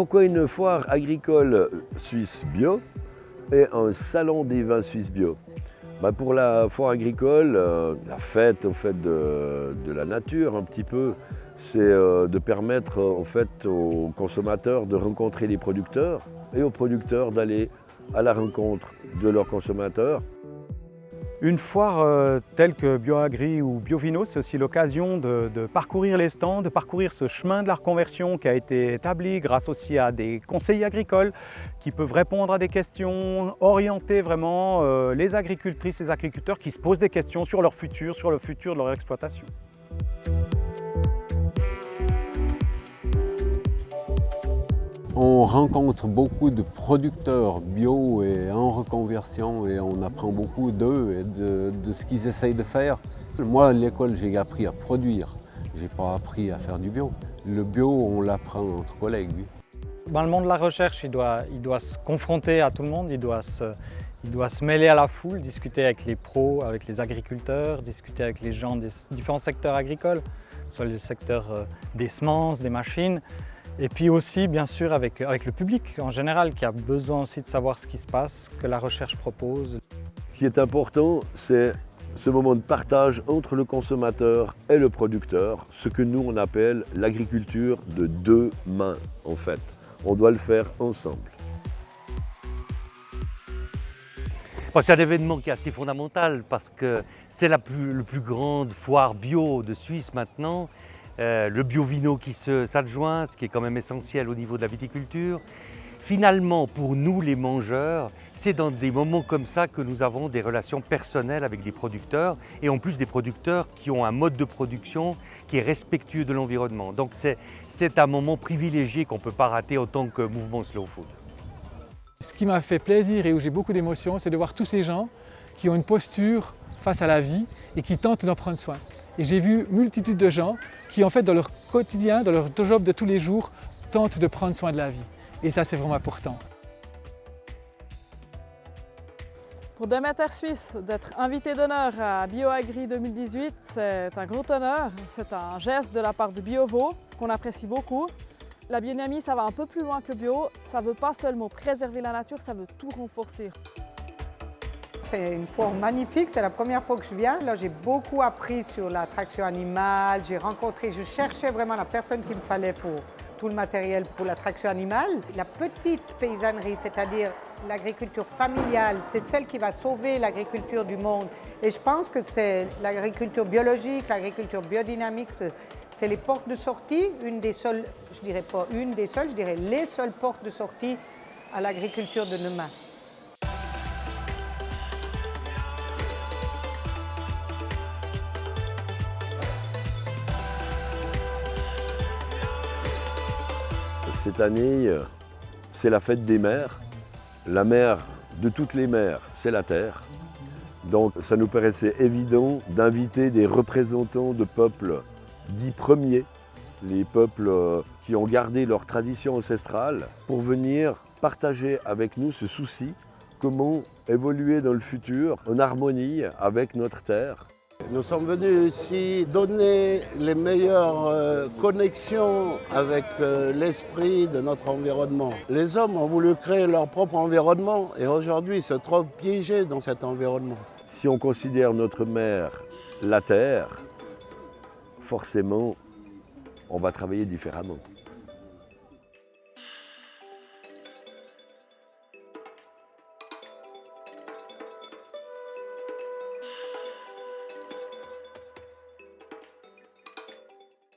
pourquoi une foire agricole suisse bio et un salon des vins suisses bio? Pour la foire agricole, la fête en fait, de la nature un petit peu, c'est de permettre en fait, aux consommateurs de rencontrer les producteurs et aux producteurs d'aller à la rencontre de leurs consommateurs. Une foire telle que BioAgri ou Biovino, c'est aussi l'occasion de parcourir les stands, de parcourir ce chemin de la reconversion qui a été établi grâce aussi à des conseillers agricoles qui peuvent répondre à des questions, orienter vraiment les agricultrices et les agriculteurs qui se posent des questions sur leur futur de leur exploitation. On rencontre beaucoup de producteurs bio et en reconversion et on apprend beaucoup d'eux et de ce qu'ils essayent de faire. Moi, à l'école, j'ai appris à produire. Je n'ai pas appris à faire du bio. Le bio, on l'apprend entre collègues. Oui. Dans le monde de la recherche, il doit se confronter à tout le monde, il doit se mêler à la foule, discuter avec les pros, avec les agriculteurs, discuter avec les gens des différents secteurs agricoles, soit le secteur des semences, des machines. Et puis aussi, bien sûr, avec le public en général, qui a besoin aussi de savoir ce qui se passe, que la recherche propose. Ce qui est important, c'est ce moment de partage entre le consommateur et le producteur, ce que nous on appelle l'agriculture de deux mains en fait. On doit le faire ensemble. C'est un événement qui est assez fondamental parce que c'est la plus grande foire bio de Suisse maintenant. Le Biovino qui s'adjoint, ce qui est quand même essentiel au niveau de la viticulture. Finalement, pour nous les mangeurs, c'est dans des moments comme ça que nous avons des relations personnelles avec des producteurs et en plus des producteurs qui ont un mode de production qui est respectueux de l'environnement. Donc c'est un moment privilégié qu'on ne peut pas rater en tant que mouvement Slow Food. Ce qui m'a fait plaisir et où j'ai beaucoup d'émotions, c'est de voir tous ces gens qui ont une posture face à la vie et qui tentent d'en prendre soin. Et j'ai vu multitude de gens qui, en fait, dans leur quotidien, dans leur job de tous les jours, tentent de prendre soin de la vie. Et ça, c'est vraiment important. Pour Demeter Suisse, d'être invité d'honneur à BioAgri 2018, c'est un gros honneur. C'est un geste de la part de Biovo qu'on apprécie beaucoup. La biodynamie, ça va un peu plus loin que le bio. Ça ne veut pas seulement préserver la nature, ça veut tout renforcer. C'est une foire magnifique, c'est la première fois que je viens. Là, j'ai beaucoup appris sur la traction animale, je cherchais vraiment la personne qu'il me fallait pour tout le matériel pour la traction animale. La petite paysannerie, c'est-à-dire l'agriculture familiale, c'est celle qui va sauver l'agriculture du monde. Et je pense que c'est l'agriculture biologique, l'agriculture biodynamique, c'est les portes de sortie, une des seules, je dirais pas une des seules, je dirais les seules portes de sortie à l'agriculture de demain. Cette année, c'est la fête des mères. La mère de toutes les mères, c'est la terre. Donc ça nous paraissait évident d'inviter des représentants de peuples dits premiers, les peuples qui ont gardé leur tradition ancestrale, pour venir partager avec nous ce souci, comment évoluer dans le futur en harmonie avec notre terre. Nous sommes venus ici donner les meilleures connexions avec l'esprit de notre environnement. Les hommes ont voulu créer leur propre environnement et aujourd'hui ils se trouvent piégés dans cet environnement. Si on considère notre mère, la terre, forcément, on va travailler différemment.